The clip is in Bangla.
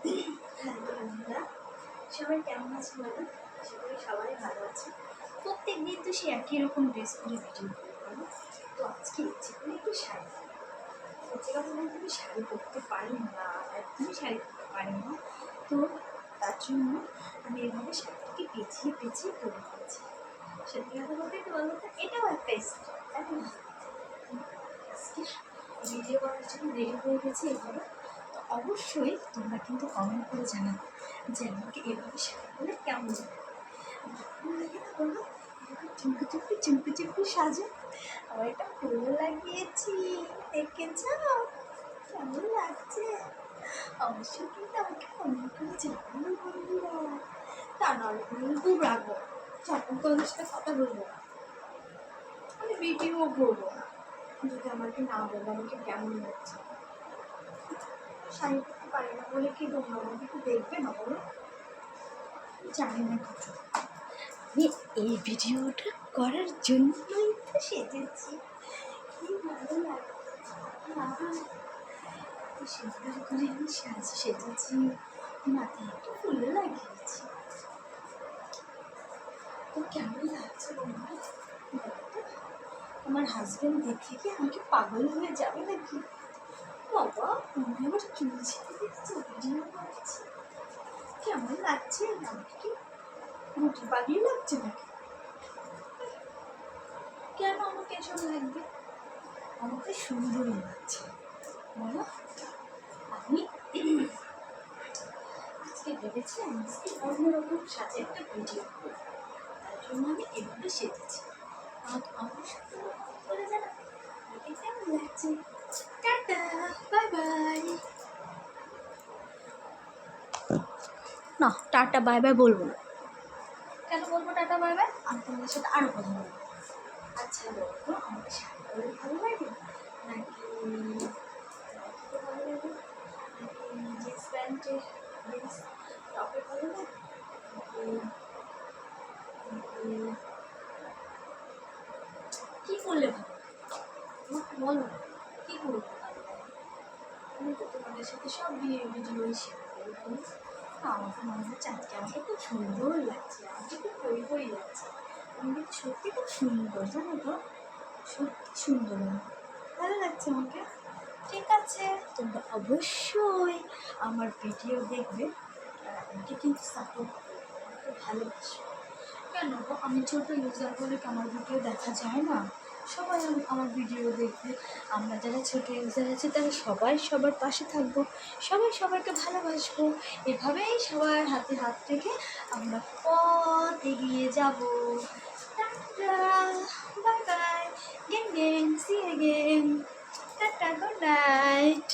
হ্যালো বন্ধুরা, সবাই কেমন আছে বলো? আশা করি সবাই ভালো আছে। প্রত্যেক দিন তো সে একই রকম ড্রেস করে ভিডিও করে বলো। তো আজকে ইচ্ছে করে একটু শাড়ি, সত্যি কথা বলতে আমি শাড়ি পরতে পারি না, একদমই শাড়ি পরতে পারি না। তো তার জন্য আমি এভাবে শাড়িটাকে পেঁচিয়ে পেঁচিয়ে পরে নিয়েছি। সত্যি কথা বলতে একটু বলবো তো, এটাও একটা স্টাইল, তাই না? আজকে ভিডিও করার জন্য রেডি হয়ে গেছি এভাবে। তো অবশ্যই তোমরা কিন্তু কমেন্ট করে জানাবে যে আমাকে এভাবে শাড়ি পরে কেমন লাগে। লাগে না বলো? চুমকু চুমকু চুমকু চুমকু সাজে। আমার একটা ফুল লাগিয়েছি, দেখেছ কেমন লাগছে? অবশ্যই কিন্তু আমাকে কমেন্ট করে জানাবে বন্ধুরা। তা নাহলে কিন্তু রাখবো, যখন তোমাদের সাথে কথা বলবো না, আমি ভিডিও করবো না যদি আমাকে না বলো আমাকে কেমন লাগছে। শাড়ি পরতে পারি না বলে কি তোমরা আমাকে একটু দেখবে না বলো? জানি না কিছু, আমি এই ভিডিওটা করার জন্যই তো সেজেছি। কি ভালো লাগছে, সুন্দর করে আমি সেজেছি, মাথায় একটু ফুলও লাগিয়েছি। তো কেমন লাগছে বন্ধুরা? আমার হাজবেন্ড দেখে কি আমাকে পাগল হয়ে যাবে নাকি? বাবা, তুমি আমার চুল ছিঁড়ে দিচ্ছ, ভিডিও করছি। কেমন লাগছে? আমাকে কি রুটি বানিয়ে লাগছে নাকি? কেন আমাকে এসব লাগবে? আমাকে সুন্দরই লাগছে বলো। আমি আজকে ভেবেছি আমি আজকে অন্যরকম সাজে একটা ভিডিও করবো, তার জন্য আমি এভাবে সেজেছি। আমাকে অবশ্যই করে জানাবে আমাকে কেমন লাগছে। Tata, bye by. না, টাটা বাই বাই বলবো না। কেন বলবো টাটা বাই বাই? আমি তোমাদের সাথে আরও কথা বলবো। আচ্ছা বলবো, আমাকে শাড়ি পরে ভালো লাগে নাকি ভালো লাগে, নাকি জিন্স প্যান্টে জিন্স টপে ভালো লাগে, কী করলে ভালো আমাকে বলো, কী করবো ভালো লাগে? আমি তো তোমাদের সাথে সব ভিডিওই শেয়ার করি। আমাকে মনে হচ্ছে আজকে আমাকে খুব সুন্দর লাগছে, আমাকে খুব পরি লাগছে। আমি কিন্তু সত্যি খুব সুন্দর, জানো তো, সত্যি সুন্দর, ভালো লাগছে আমাকে। ঠিক আছে, তোমরা অবশ্যই আমার ভিডিও দেখবে আর আমাকে কিন্তু সাপোর্ট করবে, আমাকে ভালোবাসো। কেন গো, আমি ছোটো ইউজার বলে কি আমার ভিডিও দেখা যায় না? সবাই আমার ভিডিও দেখবে। আমরা যারা ছোটো ইউজার আছি তারা সবাই সবার পাশে থাকবো, সবাই সবাইকে ভালোবাসবো। এভাবেই সবার হাতে হাত রেখে আমরা পথ এগিয়ে যাবো। Tata, bye bye, game game, see again, tata, good night.